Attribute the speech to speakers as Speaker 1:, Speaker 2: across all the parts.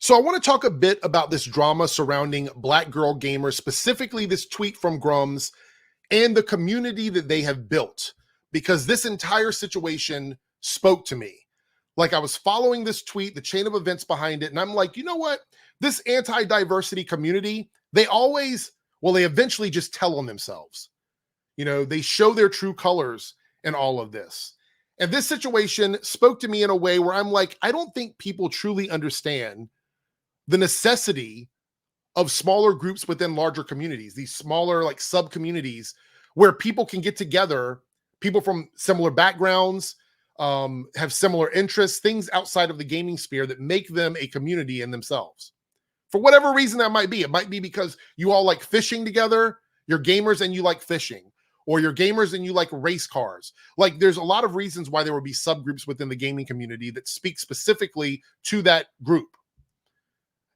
Speaker 1: So I want to talk a bit about this drama surrounding Black girl gamers, specifically this tweet from Grums and the community that they have built, because this entire situation spoke to me. Like, I was following this tweet, the chain of events behind it, and I'm like, you know what? This anti-diversity community, they eventually just tell on themselves. You know, they show their true colors in all of this. And this situation spoke to me in a way where I'm like, I don't think people truly understand the necessity of smaller groups within larger communities, these smaller like sub communities where people can get together, people from similar backgrounds, have similar interests, things outside of the gaming sphere that make them a community in themselves. For whatever reason that might be. It might be because you all like fishing together, you're gamers and you like fishing, or you're gamers and you like race cars. Like, there's a lot of reasons why there will be subgroups within the gaming community that speak specifically to that group.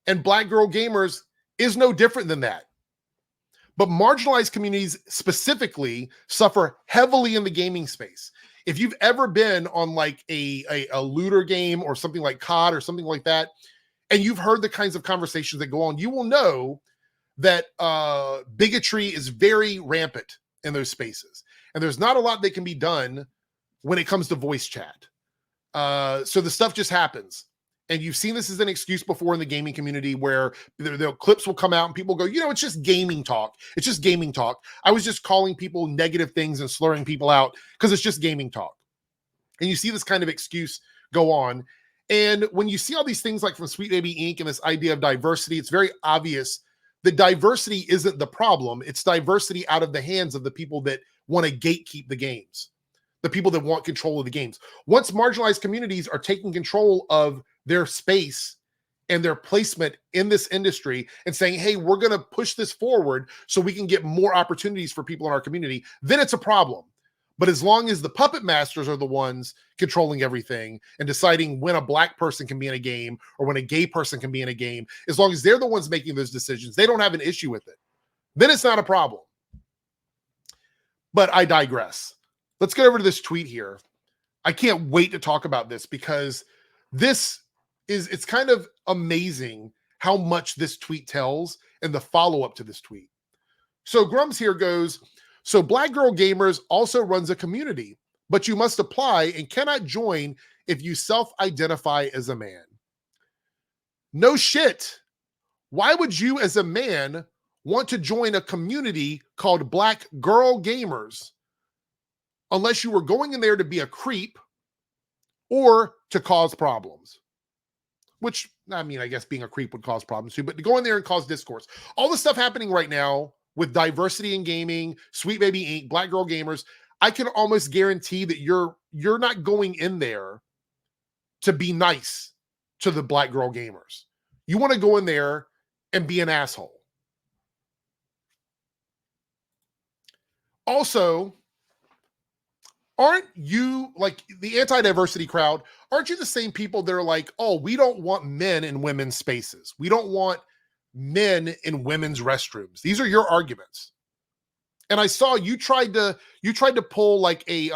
Speaker 1: And Black girl gamers is no different than that. But marginalized communities specifically suffer heavily in the gaming space. If you've ever been on like a looter game or something like COD or something like that, and you've heard the kinds of conversations that go on, you will know that bigotry is very rampant in those spaces. And there's not a lot that can be done when it comes to voice chat. So the stuff just happens. And you've seen this as an excuse before in the gaming community where the clips will come out and people go, you know, it's just gaming talk. It's just gaming talk. I was just calling people negative things and slurring people out because it's just gaming talk. And you see this kind of excuse go on. And when you see all these things like from Sweet Baby Inc. and this idea of diversity, it's very obvious that diversity isn't the problem. It's diversity out of the hands of the people that want to gatekeep the games, the people that want control of the games. Once marginalized communities are taking control of their space and their placement in this industry and saying, hey, we're going to push this forward so we can get more opportunities for people in our community, then it's a problem. But as long as the puppet masters are the ones controlling everything and deciding when a Black person can be in a game or when a gay person can be in a game, as long as they're the ones making those decisions, they don't have an issue with it. Then it's not a problem. But I digress. Let's get over to this tweet here. I can't wait to talk about this because it's kind of amazing how much this tweet tells and the follow-up to this tweet. So Grums here goes, so Black Girl Gamers also runs a community, but you must apply and cannot join if you self-identify as a man. No shit. Why would you as a man want to join a community called Black Girl Gamers unless you were going in there to be a creep or to cause problems? Which, I mean, I guess being a creep would cause problems too, but to go in there and cause discourse. All the stuff happening right now with diversity in gaming, Sweet Baby Inc., Black Girl Gamers, I can almost guarantee that you're not going in there to be nice to the Black Girl Gamers. You want to go in there and be an asshole. Also, aren't you, like the anti-diversity crowd, aren't you the same people that are like, oh, we don't want men in women's spaces. We don't want men in women's restrooms. These are your arguments. And I saw you tried to pull like a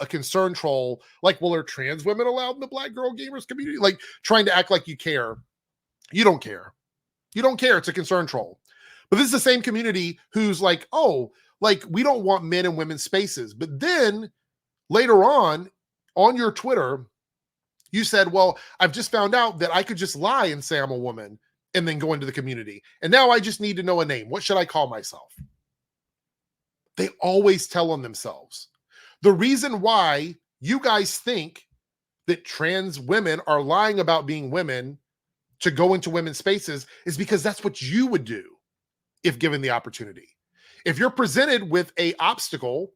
Speaker 1: concern troll, like, well, are trans women allowed in the Black Girl Gamers community? Like, trying to act like you care. You don't care. You don't care. It's a concern troll. But this is the same community who's like, oh, like, we don't want men in women's spaces. But then later on your Twitter, you said, well, I've just found out that I could just lie and say I'm a woman and then go into the community. And now I just need to know a name. What should I call myself? They always tell on themselves. The reason why you guys think that trans women are lying about being women to go into women's spaces is because that's what you would do if given the opportunity. If you're presented with an obstacle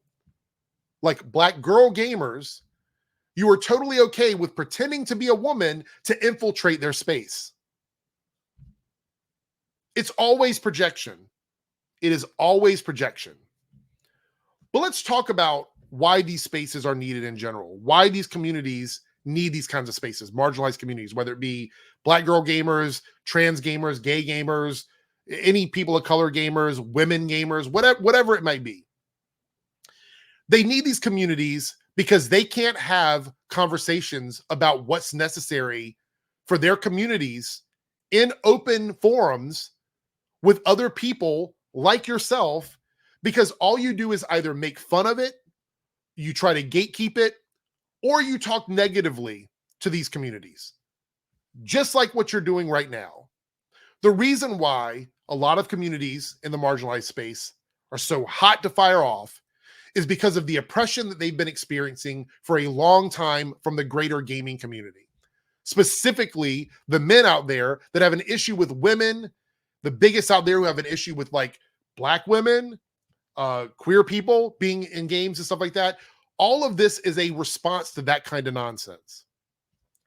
Speaker 1: like Black Girl Gamers, you are totally okay with pretending to be a woman to infiltrate their space. It's always projection. It is always projection. But let's talk about why these spaces are needed in general, why these communities need these kinds of spaces, marginalized communities, whether it be Black Girl Gamers, trans gamers, gay gamers, any people of color gamers, women gamers, whatever it might be. They need these communities because they can't have conversations about what's necessary for their communities in open forums with other people like yourself, because all you do is either make fun of it, you try to gatekeep it, or you talk negatively to these communities, just like what you're doing right now. The reason why a lot of communities in the marginalized space are so hot to fire off is because of the oppression that they've been experiencing for a long time from the greater gaming community. Specifically, the men out there that have an issue with women, the biggest out there who have an issue with like Black women, queer people being in games and stuff like that. All of this is a response to that kind of nonsense.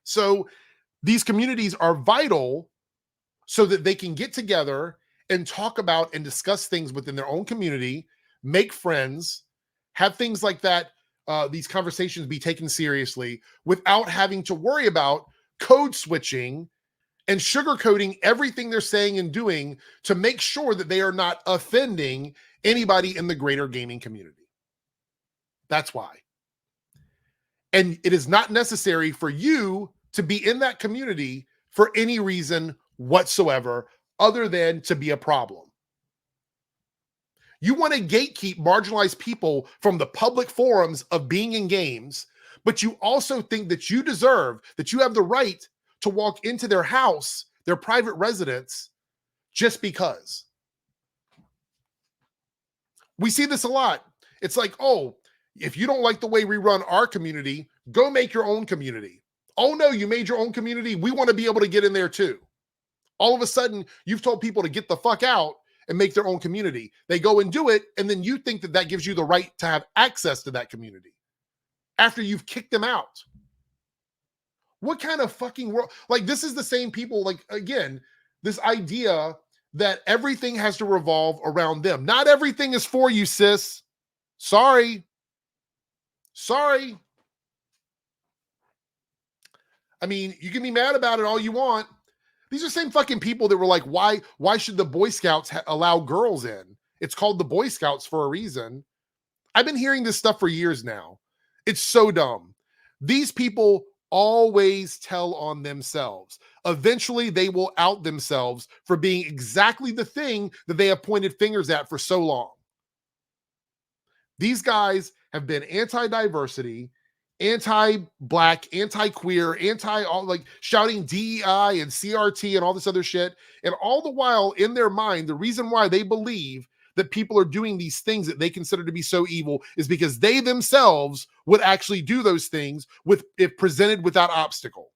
Speaker 1: So these communities are vital so that they can get together and talk about and discuss things within their own community, make friends, have things like that, these conversations be taken seriously without having to worry about code switching and sugarcoating everything they're saying and doing to make sure that they are not offending anybody in the greater gaming community. That's why. And it is not necessary for you to be in that community for any reason whatsoever other than to be a problem. You want to gatekeep marginalized people from the public forums of being in games, but you also think that you deserve, that you have the right to walk into their house, their private residence, just because. We see this a lot. It's like, oh, if you don't like the way we run our community, go make your own community. Oh no, you made your own community. We want to be able to get in there too. All of a sudden, you've told people to get the fuck out and make their own community. They go and do it, and then you think that that gives you the right to have access to that community after you've kicked them out. What kind of fucking world? Like, this is the same people, like, again, this idea that everything has to revolve around them. Not everything is for you, sis. Sorry. I mean, you can be mad about it all you want. These are the same fucking people that were like, why should the Boy Scouts allow girls in? It's called the Boy Scouts for a reason. I've been hearing this stuff for years now. It's so dumb. These people always tell on themselves. Eventually, they will out themselves for being exactly the thing that they have pointed fingers at for so long. These guys have been anti-diversity, anti-black, anti-queer, all like shouting DEI and CRT and all this other shit. And all the while in their mind, the reason why they believe that people are doing these things that they consider to be so evil is because they themselves would actually do those things if presented with that obstacle.